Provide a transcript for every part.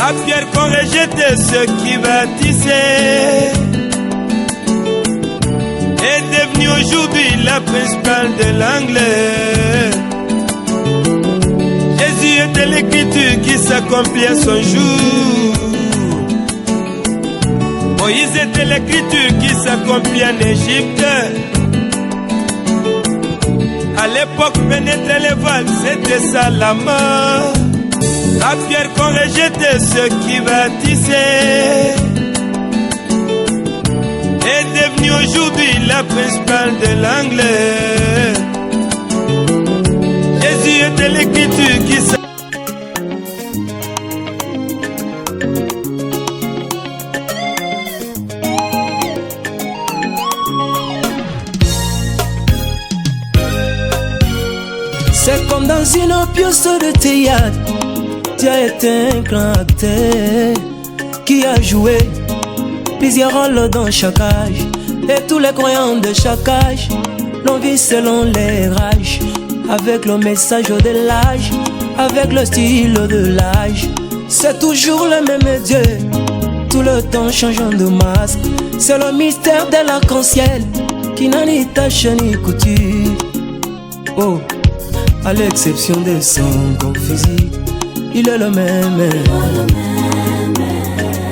La pierre qu'on rejetait ceux qui bâtissaient est devenue aujourd'hui la principale de l'anglais. Jésus était l'écriture qui s'accomplit à son jour. Moïse était l'écriture qui s'accomplit en Égypte. À l'époque, pénétrer les voiles, c'était ça la mort. La pierre qu'on rejetait ceux qui bâtissaient est devenue aujourd'hui la principale de l'anglais. Jésus était l'écriture qui s'accomplit. C'est comme dans une pièce de théâtre. Tu as été un grand acteur qui a joué plusieurs rôles dans chaque âge. Et tous les croyants de chaque âge l'ont vu selon les rages, avec le message de l'âge, avec le style de l'âge. C'est toujours le même Dieu, tout le temps changeant de masque. C'est le mystère de l'arc-en-ciel qui n'a ni tache ni couture. Oh, à l'exception de son corps physique, il est le même.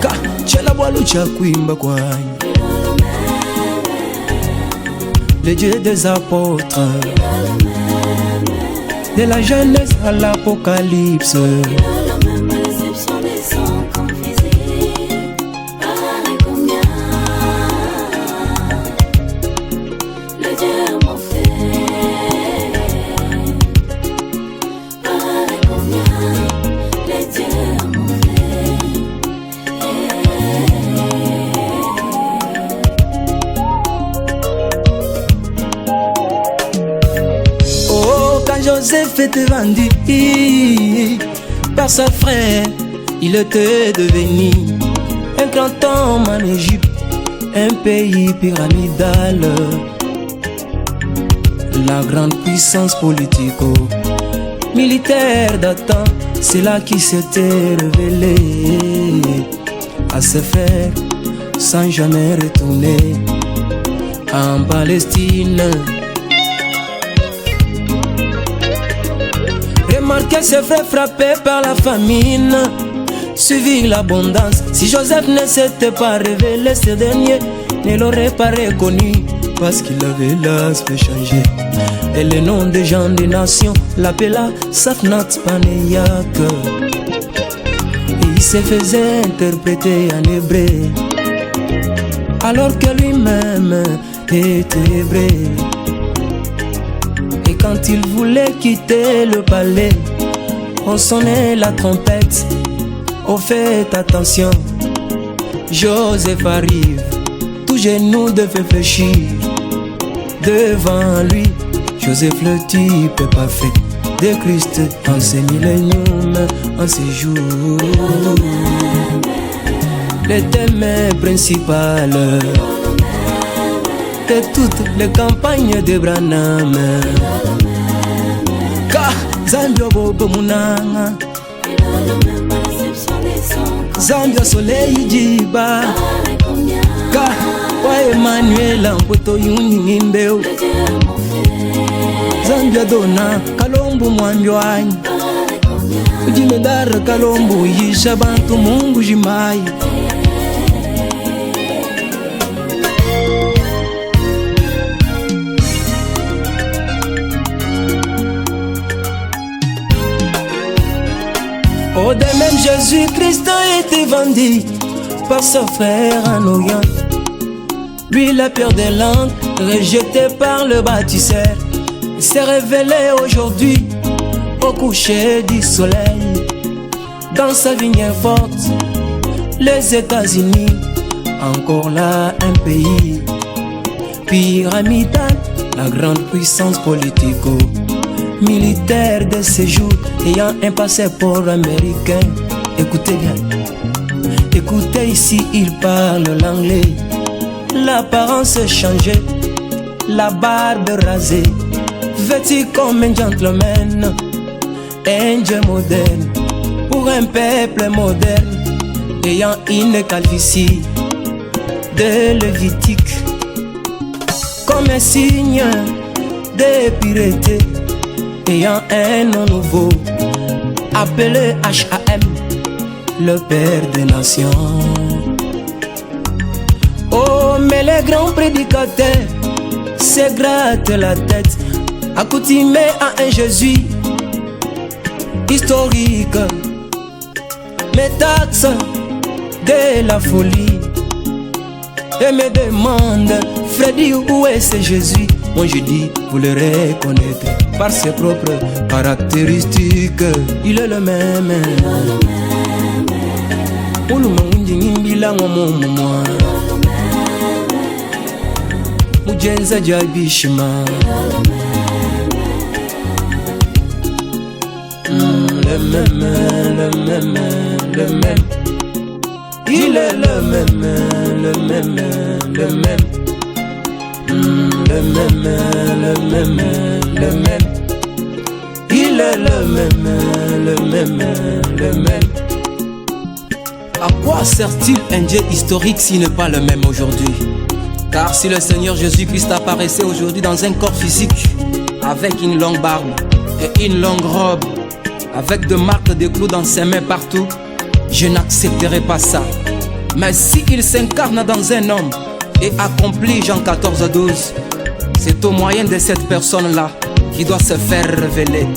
Ka chela boilu cha kuimba kwani, le Dieu des apôtres, de la Genèse à l'Apocalypse. Joseph était vendu par son frère, il était devenu un grand homme en Égypte, un pays pyramidal. La grande puissance politico-militaire d'antan, c'est là qui s'était révélé à ses frères sans jamais retourner en Palestine. Remarquez ses frères frappés par la famine, suivi l'abondance. Si Joseph ne s'était pas révélé, ce dernier ne l'aurait pas reconnu, parce qu'il avait l'aspect changé. Et le nom des gens des nations l'appela Safnat Panéak. Et il se faisait interpréter en hébreu, alors que lui-même était hébreu. Et quand il voulait quitter le palais, on sonnait la trompette. Oh, faites attention, Joseph arrive, tout genou de fléchir. Devant lui, Joseph le type parfait de Christ en ces milléniums, en ces jours. Le thème principal de toutes les campagnes de Branham. Ka Zambia bobo munanga, Zambia soleil jiba. Ka wa Emmanuel Mpoto yuni ngimbeo. Zambia dona kalombo mwambiwanyi, ujimedara kalombo yisha bantu mungu jimai. Oh, de même Jésus-Christ a été vendu par son frère en Orient. Lui, la pierre des langues, rejeté par le bâtisseur, s'est révélé aujourd'hui au coucher du soleil. Dans sa vigne forte, les États-Unis, encore là un pays pyramidal, la grande puissance politico-militaire de ces jours, ayant un passeport américain. Écoutez bien, écoutez ici, il parle l'anglais. L'apparence changée, la barbe rasée, vêtu comme un gentleman, un dieu moderne, pour un peuple moderne. ayant une calvitie de Lévitique, comme un signe de pureté, ayant un nom nouveau, appelé H.A.M, le Père des Nations. Oh, mais les grands prédicateurs se grattent la tête, accoutumés à un Jésus historique, me taxent de la folie et me demandent, Freddy, où est ce Jésus? Moi je dis, vous le reconnaîtrez par ses propres caractéristiques. Il est le même. Mujenza Jabishima. Le même. Il est le même. Le même. Il est le même. À quoi sert-il un Dieu historique s'il n'est pas le même aujourd'hui? Car si le Seigneur Jésus-Christ apparaissait aujourd'hui dans un corps physique, avec une longue barbe et une longue robe, avec de marques de clous dans ses mains partout, je n'accepterai pas ça. Mais s'il s'incarne dans un homme et accomplit Jean 14:12, c'est au moyen de cette personne-là qui doit se faire révéler.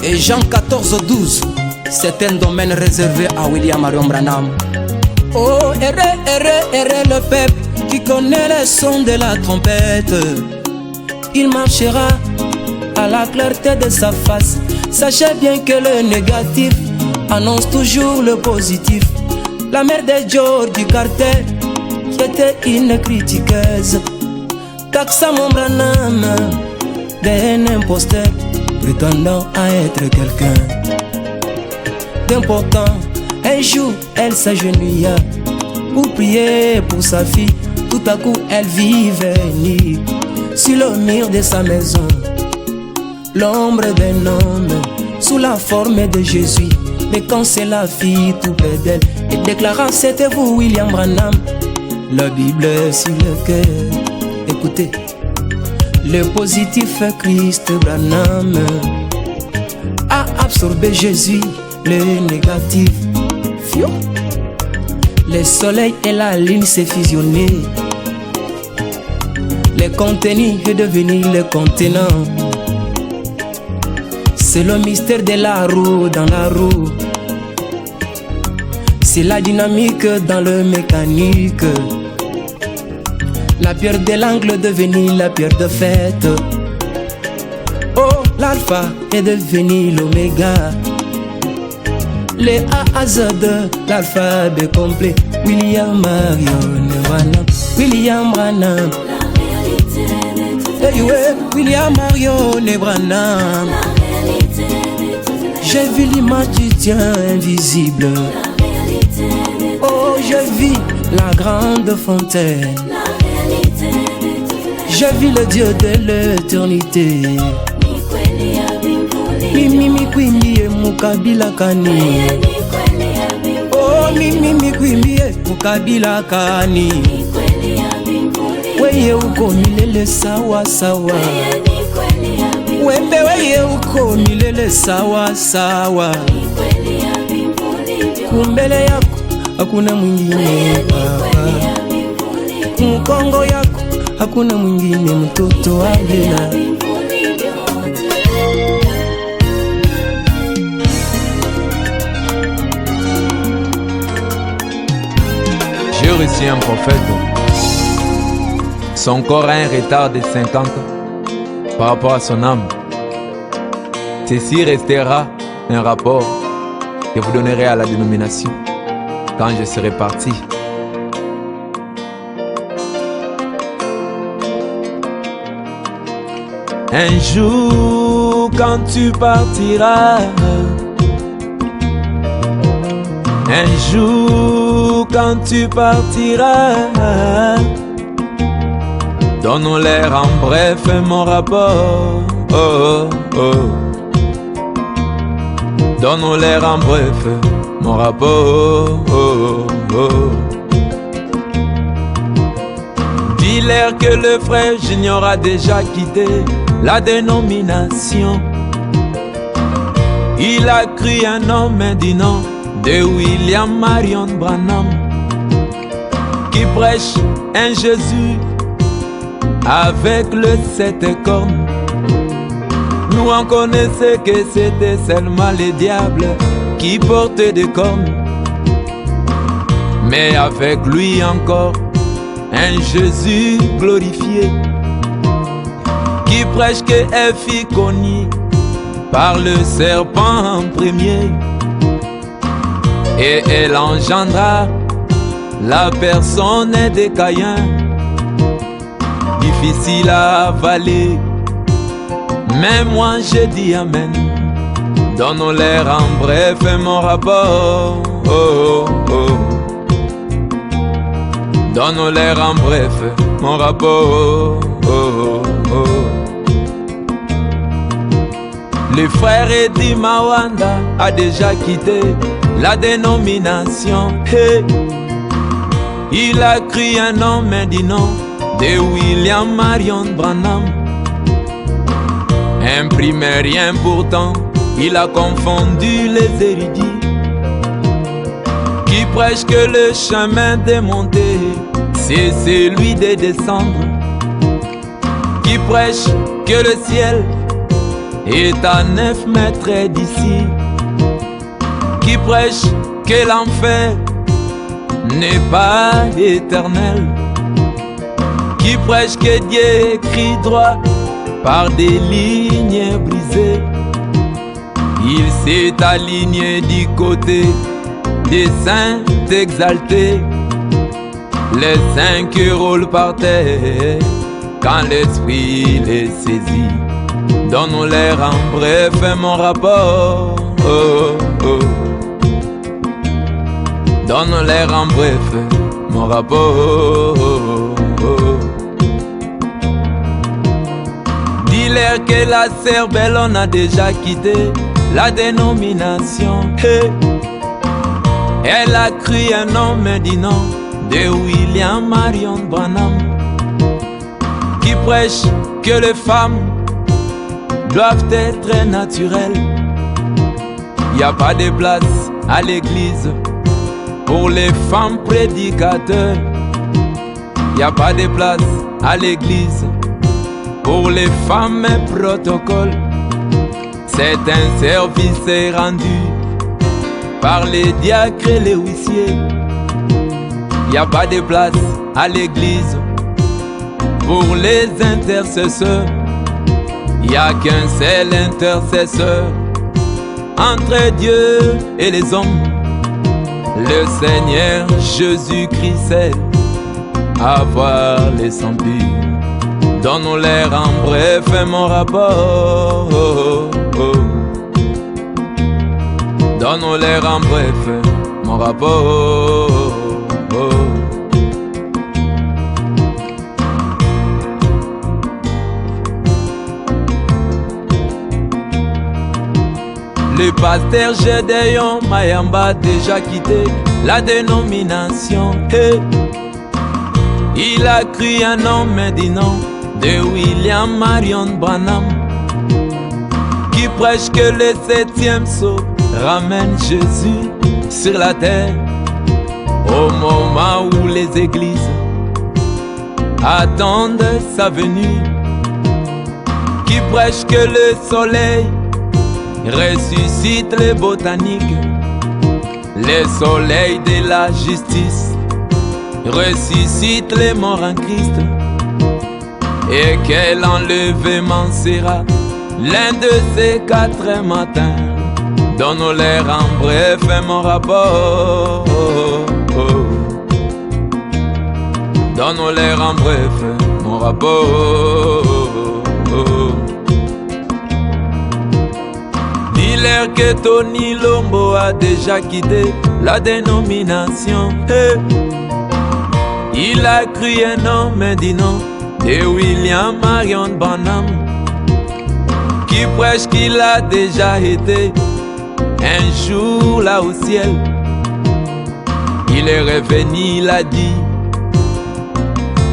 Et Jean 14:12, c'est un domaine réservé à William Marion Branham. Oh, errez le peuple qui connaît le son de la trompette. Il marchera à la clarté de sa face. Sachez bien que le négatif annonce toujours le positif. La mère de George Carter, qui était une critiqueuse, taxa mon Branham d'un imposteur prétendant à être quelqu'un d'important. Un jour, elle s'agenouilla pour prier pour sa fille. Tout à coup, elle vit venir sur le mur de sa maison l'ombre d'un homme sous la forme de Jésus. Mais quand c'est la fille tout près d'elle, elle déclara: c'était vous, William Branham. La Bible sur le cœur. Écoutez, le positif Christ Branham a absorbé Jésus, le négatif. Fiu. Le soleil et la lune s'est fusionné. Le contenu est devenu le contenant. C'est le mystère de la roue dans la roue. C'est la dynamique dans le mécanique. La pierre de l'angle est devenue la pierre de fête. Oh, l'alpha est devenu l'oméga. Les A à Z, l'alphabet complet. William Marion Branham. William Branham. Hey, ouais, William Marion Branham. J'ai vu l'image du Dieu invisible. Oh, je vis la grande fontaine. J'ai vu le Dieu de l'éternité. Mimi kwimie mukabila kani. Oh, mimi kwimie mukabila kani. Weye uko milele sawa sawa. Wembe weye uko milele sawa sawa. Kumbele yako hakuna mwingine baba. Mkongo yako hakuna mwingine mtoto wa Bela. J'ai reçu un prophète. Son corps a un retard de 50 par rapport à son âme. Ceci restera un rapport que vous donnerez à la dénomination quand je serai parti. Un jour quand tu partiras, un jour quand tu partiras, donne-leur en bref mon rapport. Oh, oh. Donne-leur en bref mon rapport. Oh, oh. oh. Dis-leur que le frère Junior a déjà quitté la dénomination. Il a cru un homme du nom de William Marion Branham, qui prêche un Jésus avec le 7 cornes. Nous on connaissait que c'était seulement les diables qui portaient des cornes, mais avec lui encore un Jésus glorifié, qui prêche que elle fut connue par le serpent en premier, et elle engendra la personne des Caïns, difficile à avaler, mais moi je dis amen. Donne-leur en bref mon rapport, oh, oh. Donne-leur en bref mon rapport, oh, oh. Le frère Eddie Mawanda a déjà quitté la dénomination. Hey. Il a cru un homme du nom de William Marion Branham. Imprimé rien pourtant, il a confondu les érudits, qui prêchent que le chemin de monter, c'est celui de descendre, qui prêchent que le ciel est à 9 mètres d'ici, qui prêche que l'enfer n'est pas éternel, qui prêche que Dieu écrit droit par des lignes brisées. Il s'est aligné du côté des saints exaltés, les saints qui roulent par terre quand l'esprit les saisit. Donne-leur en bref mon rapport, oh, oh. Donne-leur en bref mon rapport, oh, oh. Dis-leur que la cervelle on a déjà quitté la dénomination. Hey. Elle a cru un homme du nom de William Marion Branham, qui prêche que les femmes doivent être naturelles. Il n'y a pas de place à l'église pour les femmes prédicateurs. Il n'y a pas de place à l'église pour les femmes protocole. C'est un service rendu par les diacres et les huissiers. Il n'y a pas de place à l'église pour les intercesseurs. Il n'y a qu'un seul intercesseur entre Dieu et les hommes, le Seigneur Jésus-Christ seul, à voir les sans purs. Donne-leur en bref mon rapport, oh, oh. Donne-leur en bref mon rapport, oh, oh. Le pasteur Gédéon Mayamba déjà quitté la dénomination. Hey. Il a cru un homme du nom de William Marion Branham, qui prêche que le 7e sceau ramène Jésus sur la terre, au moment où les églises attendent sa venue, qui prêche que le soleil ressuscite les botaniques, le soleil de la justice ressuscite les morts en Christ, et quel enlèvement sera l'un de ces 4 matins. Donne-leur en bref mon rapport, oh, oh. Donne-leur en bref mon rapport, oh, oh. Dis-leur que Tony Lombo a déjà quitté la dénomination. Hey. Il a cru un homme du nom de William Marion Branham, qui prêche qu'il a déjà été un jour là au ciel. Il est revenu, il a dit: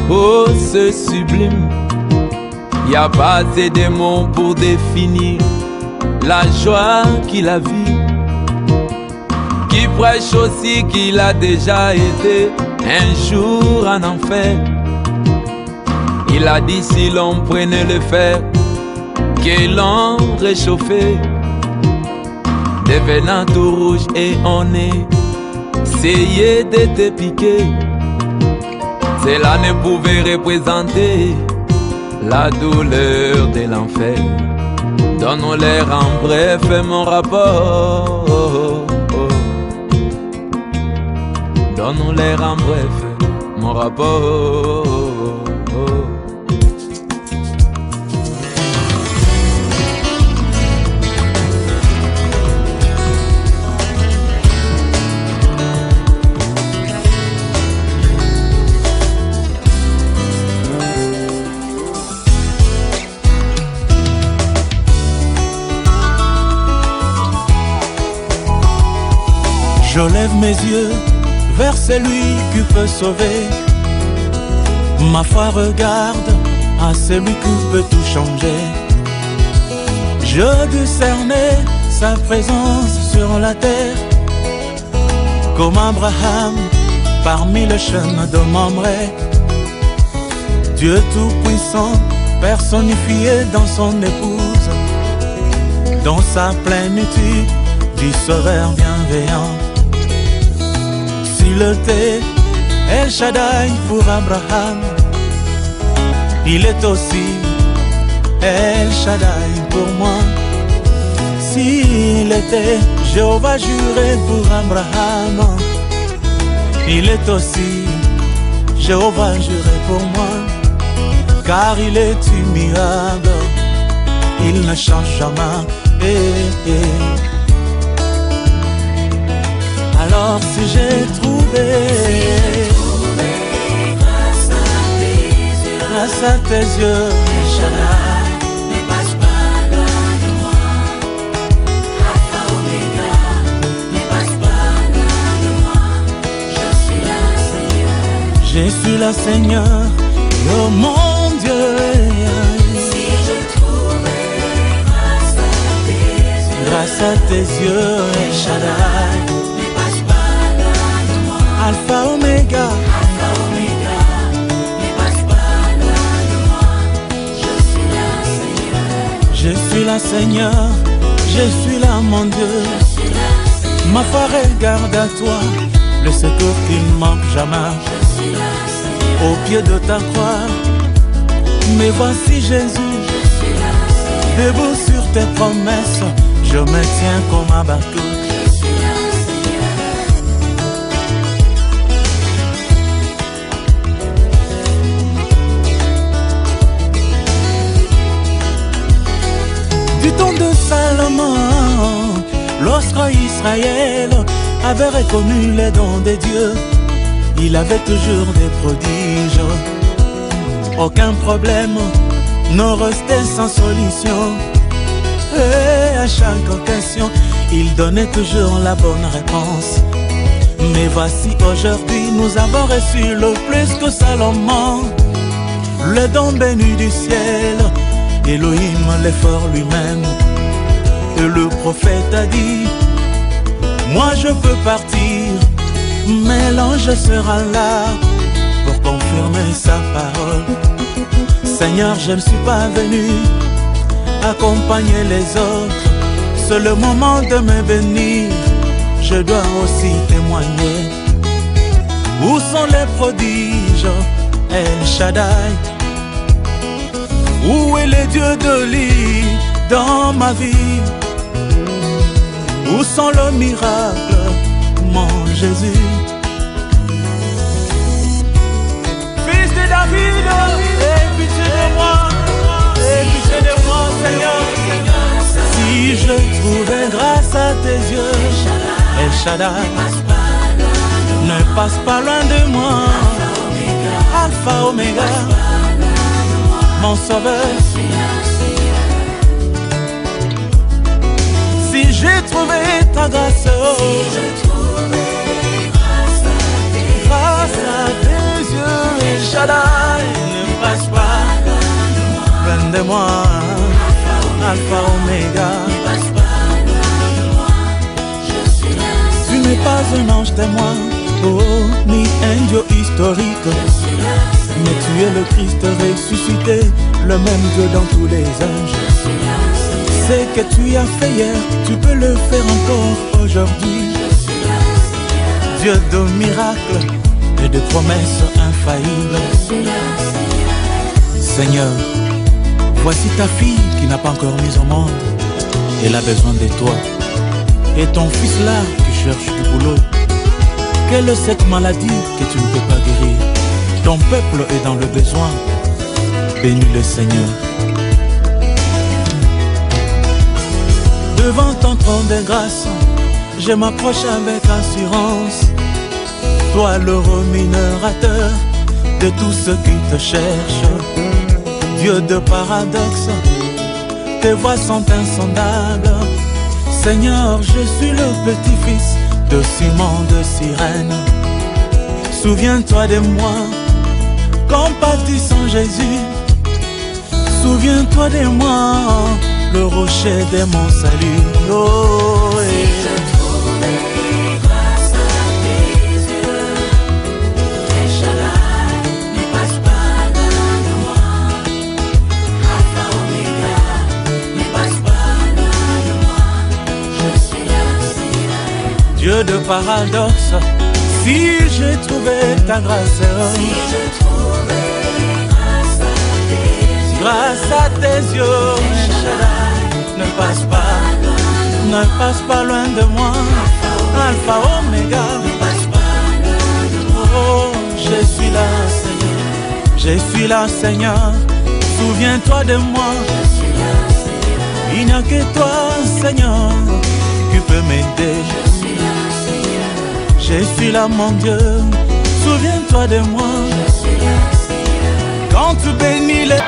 oh, ce sublime, y a pas assez de mots pour définir la joie qu'il a vue. Qui prêche aussi qu'il a déjà été un jour en enfer. Il a dit si l'on prenait le fer, que l'on réchauffait, devenant tout rouge et on essayait de te piquer. Cela ne pouvait représenter la douleur de l'enfer. Donne-leur en bref mon rapport. Donne-leur en bref mon rapport. Je lève mes yeux vers celui qui peut sauver. Ma foi regarde à celui qui peut tout changer. Je discernais sa présence sur la terre, comme Abraham parmi les chaînes de Mamré. Dieu tout-puissant personnifié dans son épouse, dans sa plénitude du sauveur bienveillant. S'il était El Shaddai pour Abraham, il est aussi El Shaddai pour moi. S'il était Jéhovah juré pour Abraham, il est aussi Jéhovah juré pour moi. Car il est immuable, il ne change jamais. Alors si j'ai trouvé, grâce à tes yeux, ne passe pas loin de moi. Alpha Omega, ne passe pas loin de moi. Je suis là, Seigneur. Je suis là, Seigneur, oh mon Dieu. Si je trouvais grâce à tes yeux, El Shaddai, Alpha Omega, ne passe pas loin de moi. Je suis là, Seigneur. Je suis là, Seigneur. Je suis là, mon Dieu. Je suis là, Seigneur. Ma foi regarde à toi, le secours qui ne manque jamais. Je suis là, Seigneur. Au pied de ta croix, mais voici Jésus. Je suis là, Seigneur. Debout sur tes promesses, je me tiens comme un bateau. Je suis là, Seigneur. Du temps de Salomon, lorsque Israël avait reconnu les dons de Dieu, il avait toujours des prodiges. Aucun problème ne restait sans solution. Et à chaque occasion, il donnait toujours la bonne réponse. Mais voici aujourd'hui, nous avons reçu le plus que Salomon, le don béni du ciel, Elohim l'effort lui-même. Et le prophète a dit: moi je peux partir, mais l'ange sera là pour confirmer sa parole. Seigneur, je ne suis pas venu accompagner les autres, c'est le moment de me bénir, je dois aussi témoigner. Où sont les prodiges, El Shaddai? Où est le Dieu de l'île dans ma vie? Où sont le miracle, mon Jésus? Fils de David, aie pitié de moi, aie pitié de moi, Seigneur. Si je trouvais grâce à tes yeux, El Shaddai, ne passe pas loin de moi. Alpha Omega, mon sauveur. Si j'ai trouvé ta grâce, témoin, oh, ni un Dieu historique, mais tu es le Christ ressuscité, le même Dieu dans tous les âges. Ce que tu as fait hier, tu peux le faire encore aujourd'hui. Dieu de miracles et de promesses infaillibles. Seigneur, voici ta fille qui n'a pas encore mis au monde. Elle a besoin de toi. Et ton fils là qui cherche du boulot. Quelle est cette maladie que tu ne peux pas guérir? Ton peuple est dans le besoin. Bénis le Seigneur. Devant ton trône de grâce, je m'approche avec assurance. Toi le rémunérateur de tous ceux qui te cherchent. Dieu de paradoxe, tes voix sont insondables. Seigneur, je suis le petit-fils de Simon de Cyrène. Souviens-toi de moi, compatissant Jésus. Souviens-toi de moi, le rocher de mon salut. Oh, Si je trouvais grâce à tes yeux, tes chaleurs ne passent pas loin de moi. Alpha Omega ne passe pas loin de moi. Je suis là, Seigneur. Dieu de paradoxe, si j'ai trouvé ta grâce, Si je trouvais grâce à tes grâce à tes yeux, yeux, ne passe pas loin de moi. Alpha Omega, ne passe pas loin de moi. oh, je suis là, Seigneur. Je suis là, Seigneur. Souviens-toi de moi. Je suis là, Seigneur. Il n'y a que toi, Seigneur, qui peut m'aider. Je suis là, Seigneur. Je suis là, mon Dieu. Souviens-toi de moi. Je suis là, Seigneur. Quand tu bénis les...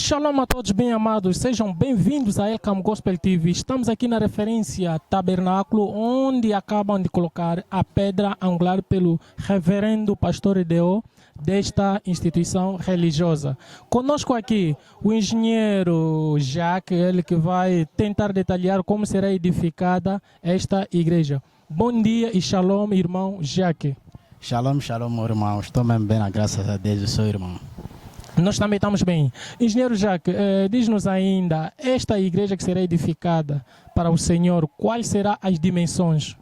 Shalom a todos bem amados, sejam bem-vindos a Elcam Gospel TV. Estamos aqui na referência Tabernáculo, onde acabam de colocar a pedra angular pelo reverendo pastor Deo desta instituição religiosa. Conosco aqui o engenheiro Jacques, ele que vai tentar detalhar como será edificada esta igreja. Bom dia e shalom, irmão Jacques. Shalom, shalom, meu irmão. Estou mesmo bem, graças a Deus, eu sou irmão. Nós também estamos bem. Engenheiro Jacques, diz-nos ainda, esta igreja que será edificada para o Senhor, quais serão as dimensões?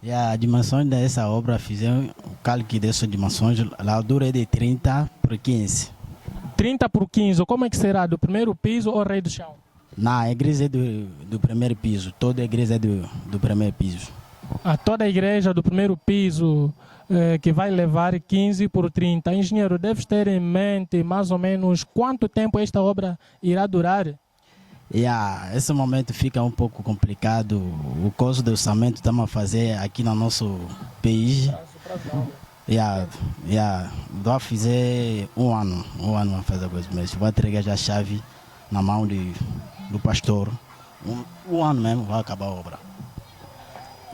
E a dimensão dessa obra, fizemos o cálculo dessas dimensões, a altura é de 30 por 15. 30 por 15, como é que será? Do primeiro piso ou rei do chão? Não, a igreja é do primeiro piso, toda a igreja é do primeiro piso. Toda a igreja do primeiro piso que vai levar 15 por 30. Engenheiro, deves ter em mente mais ou menos quanto tempo esta obra irá durar? Esse momento fica um pouco complicado. O custo do orçamento estamos a fazer aqui no nosso país. Vou fazer um ano a fazer coisa mesmo. Vou entregar já a chave na mão do pastor. Um ano mesmo vai acabar a obra.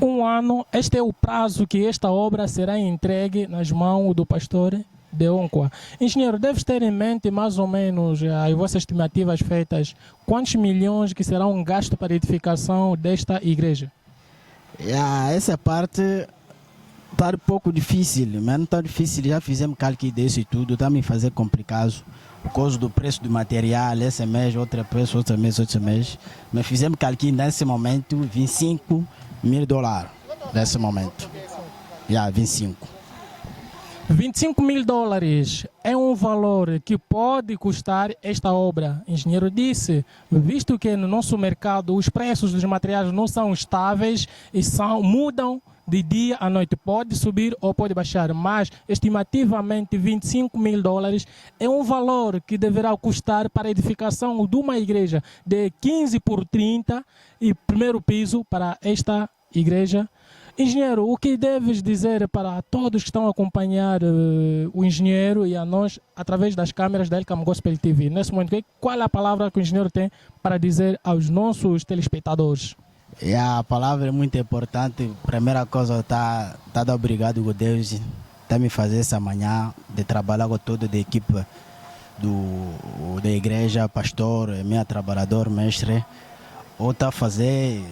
Um ano, este é o prazo que esta obra será entregue nas mãos do pastor Deonqua. Engenheiro, deves ter em mente mais ou menos as vossas estimativas feitas, quantos milhões que serão gastos para a edificação desta igreja? Essa parte está um pouco difícil, mas não está difícil, já fizemos cálculo desse e tudo, está me fazer complicado. Por causa do preço do material, esse mês, outro preço, outro mês. Mas fizemos cálculo nesse momento, $25 mil nesse momento. 25. $25 mil é um valor que pode custar esta obra. O engenheiro disse, visto que no nosso mercado os preços dos materiais não são estáveis e mudam de dia à noite, pode subir ou pode baixar, mas estimativamente $25 mil é um valor que deverá custar para a edificação de uma igreja de 15 por 30 e primeiro piso para esta igreja. Engenheiro, o que deves dizer para todos que estão a acompanhar o engenheiro e a nós através das câmeras da Elcam Gospel TV? Nesse momento, qual é a palavra que o engenheiro tem para dizer aos nossos telespectadores? A palavra é muito importante. Primeira coisa, tá obrigado com Deus, me fazer essa manhã de trabalhar com toda a equipe da igreja, pastor, meu trabalhador, mestre. Ou fazer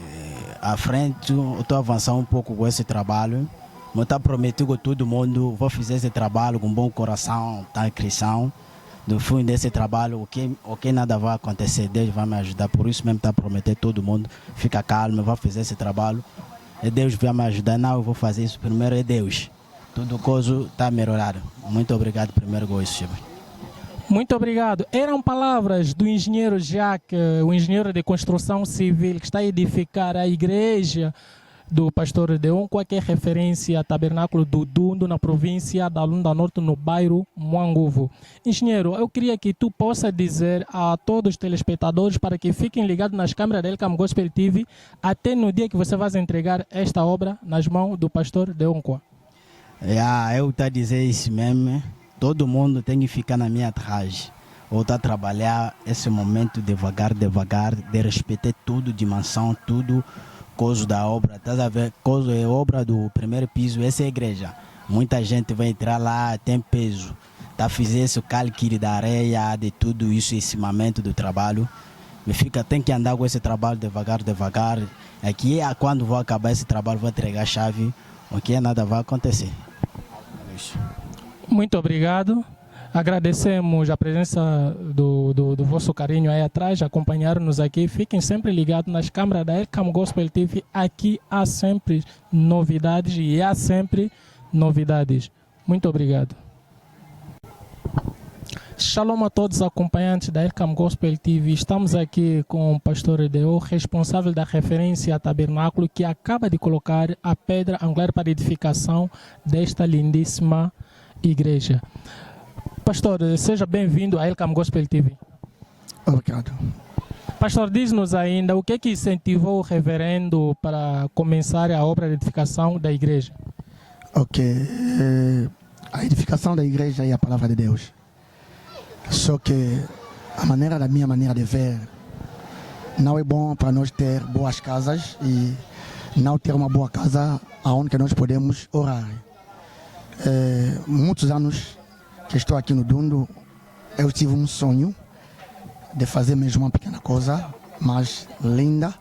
à frente, eu estou avançando um pouco com esse trabalho. Eu estou prometido com todo mundo, vou fazer esse trabalho com bom coração, cristão. No fim desse trabalho, o que nada vai acontecer, Deus vai me ajudar. Por isso mesmo está prometendo todo mundo, fica calmo, vou fazer esse trabalho. E Deus vai me ajudar, não, eu vou fazer isso primeiro, é Deus. Tudo coisa está melhorado. Muito obrigado primeiro com isso. Muito obrigado. Eram palavras do engenheiro Jacques, o engenheiro de construção civil que está a edificar a igreja do pastor Deonqua, que é referência ao tabernáculo do Dundo, na província da Lunda Norte, no bairro Moangovo. Engenheiro, eu queria que tu possa dizer a todos os telespectadores para que fiquem ligados nas câmeras da Elcam Gospel TV até no dia que você vai entregar esta obra nas mãos do pastor Deonqua. Eu estou a dizer isso mesmo. Todo mundo tem que ficar na minha atrás. Ou a trabalhar esse momento devagar, de respeitar tudo, dimensão, tudo, coisa da obra. Estás a ver? Coisa é obra do primeiro piso, essa é a igreja. Muita gente vai entrar lá, tem peso. Fazer esse cálculo da areia, de tudo isso, esse momento do trabalho. Tem que andar com esse trabalho devagar. Aqui é quando vou acabar esse trabalho, vou entregar a chave, ok? Nada vai acontecer. Muito obrigado. Agradecemos a presença do vosso carinho aí atrás, acompanhar-nos aqui. Fiquem sempre ligados nas câmeras da Elcam Gospel TV. Aqui há sempre novidades e há sempre novidades. Muito obrigado. Shalom a todos os acompanhantes da Elcam Gospel TV. Estamos aqui com o pastor Deo, responsável da referência a tabernáculo, que acaba de colocar a pedra angular para a edificação desta lindíssima igreja. Pastor, seja bem-vindo à Elcam Gospel TV. Obrigado. Pastor, diz-nos ainda o que é que incentivou o reverendo para começar a obra de edificação da igreja? A edificação da igreja é a palavra de Deus. Só que a minha maneira de ver, não é bom para nós ter boas casas e não ter uma boa casa onde nós podemos orar. Muitos anos que estou aqui no Dundo, eu tive um sonho de fazer mesmo uma pequena coisa, mas linda,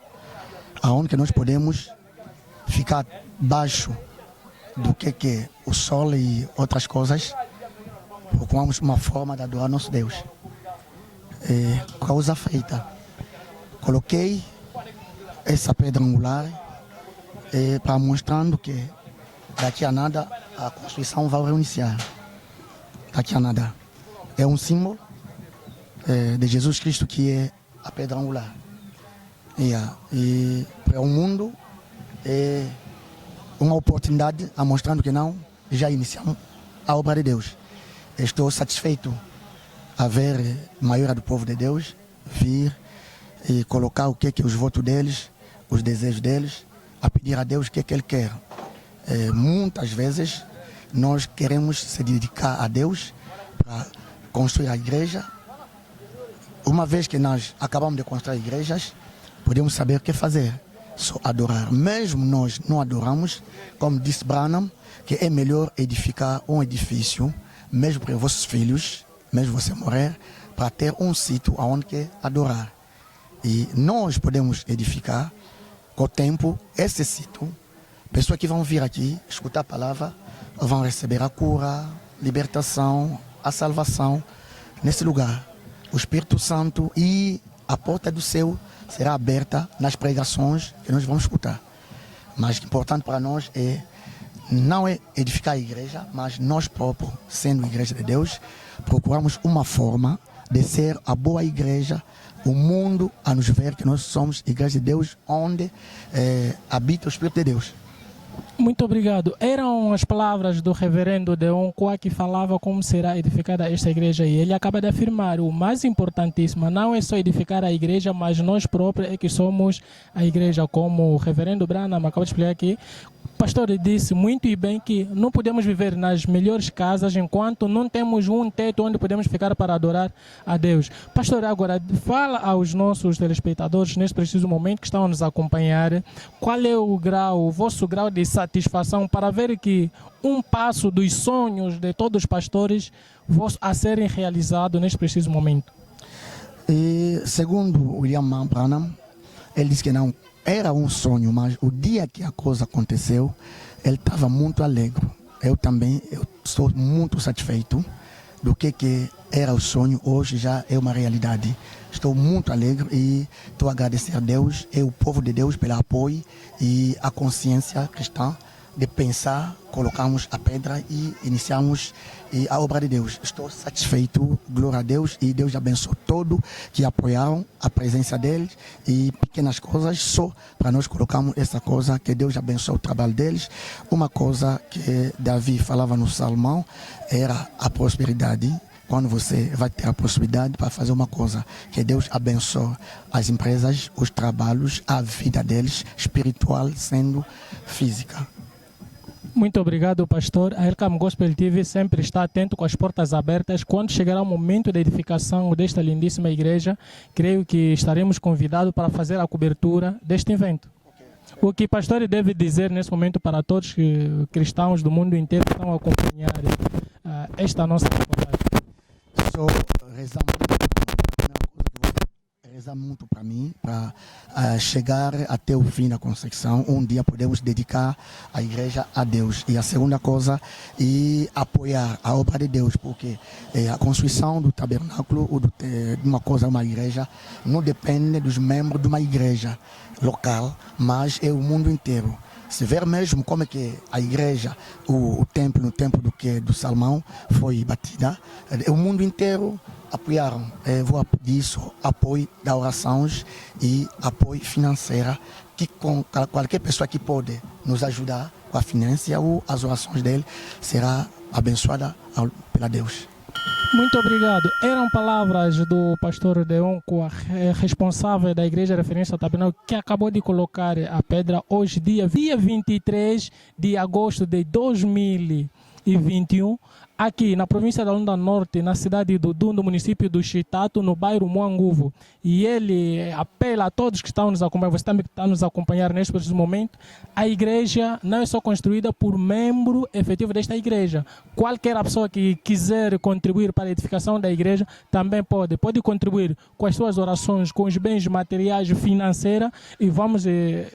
aonde nós podemos ficar baixo do que é o sol e outras coisas, procuramos uma forma de adorar nosso Deus. Causa feita. Coloquei essa pedra angular para mostrando que daqui a nada a construção vai reiniciar. Daqui a nada. É um símbolo de Jesus Cristo que é a pedra angular. E para o mundo é uma oportunidade a mostrando que não, já iniciamos a obra de Deus. Estou satisfeito a ver a maioria do povo de Deus vir e colocar o que é os votos deles, os desejos deles, a pedir a Deus o que Ele quer. Muitas vezes nós queremos se dedicar a Deus para construir a igreja. Uma vez que nós acabamos de construir igrejas, podemos saber o que fazer. Só adorar. Mesmo nós não adoramos, como disse Branham, que é melhor edificar um edifício, mesmo para vossos filhos, mesmo você morrer, para ter um sítio onde adorar. E nós podemos edificar, com o tempo, esse sítio. Pessoas que vão vir aqui, escutar a palavra, vão receber a cura, libertação, a salvação nesse lugar. O Espírito Santo e a porta do céu será aberta nas pregações que nós vamos escutar. Mas o importante para nós não é edificar a igreja, mas nós próprios, sendo igreja de Deus, procuramos uma forma de ser a boa igreja, o mundo a nos ver que nós somos igreja de Deus, onde habita o Espírito de Deus. Muito obrigado. Eram as palavras do reverendo Deon Kwa que falava como será edificada esta igreja, e ele acaba de afirmar o mais importantíssimo, não é só edificar a igreja, mas nós próprios é que somos a igreja, como o reverendo Branham acaba de explicar aqui. O pastor disse muito e bem que não podemos viver nas melhores casas enquanto não temos um teto onde podemos ficar para adorar a Deus. Pastor, agora fala aos nossos telespectadores neste preciso momento que estão a nos acompanhar, qual é o vosso grau de satisfação para ver que um passo dos sonhos de todos os pastores a serem realizados neste preciso momento. E segundo William Branham, ele disse que não era um sonho, mas o dia que a coisa aconteceu, ele estava muito alegre. Eu também estou muito satisfeito do que era o sonho, hoje já é uma realidade. Estou muito alegre e estou a agradecer a Deus e o povo de Deus pelo apoio e a consciência cristã de pensar, colocarmos a pedra e iniciarmos a obra de Deus. Estou satisfeito, glória a Deus, e Deus abençoe todos que apoiaram a presença deles e pequenas coisas, só para nós colocarmos essa coisa, que Deus abençoe o trabalho deles. Uma coisa que Davi falava no Salmão era a prosperidade. Quando você vai ter a possibilidade para fazer uma coisa, que Deus abençoe as empresas, os trabalhos, a vida deles, espiritual sendo física. Muito obrigado, pastor. A Elcam Gospel TV sempre está atento com as portas abertas. Quando chegará o momento da edificação desta lindíssima igreja, creio que estaremos convidados para fazer a cobertura deste evento. O que o pastor deve dizer nesse momento para todos os cristãos do mundo inteiro que estão a acompanhar esta nossa reportagem? Só rezar muito para mim, para chegar até o fim da construção. Um dia podemos dedicar a igreja a Deus. E a segunda coisa, apoiar a obra de Deus, porque a construção do tabernáculo ou de uma igreja não depende dos membros de uma igreja local, mas é o mundo inteiro. Se ver mesmo como é que a igreja, o templo, no tempo do Salmão foi batida, o mundo inteiro apoiaram. Vou pedir isso, apoio da orações e apoio financeiro, que com qualquer pessoa que pode nos ajudar com a finança ou as orações dele será abençoada pela Deus. Muito obrigado. Eram palavras do pastor Deon Kwa, responsável da Igreja Referência Tabernáculo, que acabou de colocar a pedra hoje, dia 23 de agosto de 2021, aqui na província da Lunda Norte, na cidade do Dum, do município do Chitato, no bairro Moanguvo. E ele apela a todos que estão nos acompanhando, você também que está nos acompanhar neste preciso momento, a igreja não é só construída por membro efetivo desta igreja. Qualquer pessoa que quiser contribuir para a edificação da igreja também pode contribuir com as suas orações, com os bens materiais, financeiros, e vamos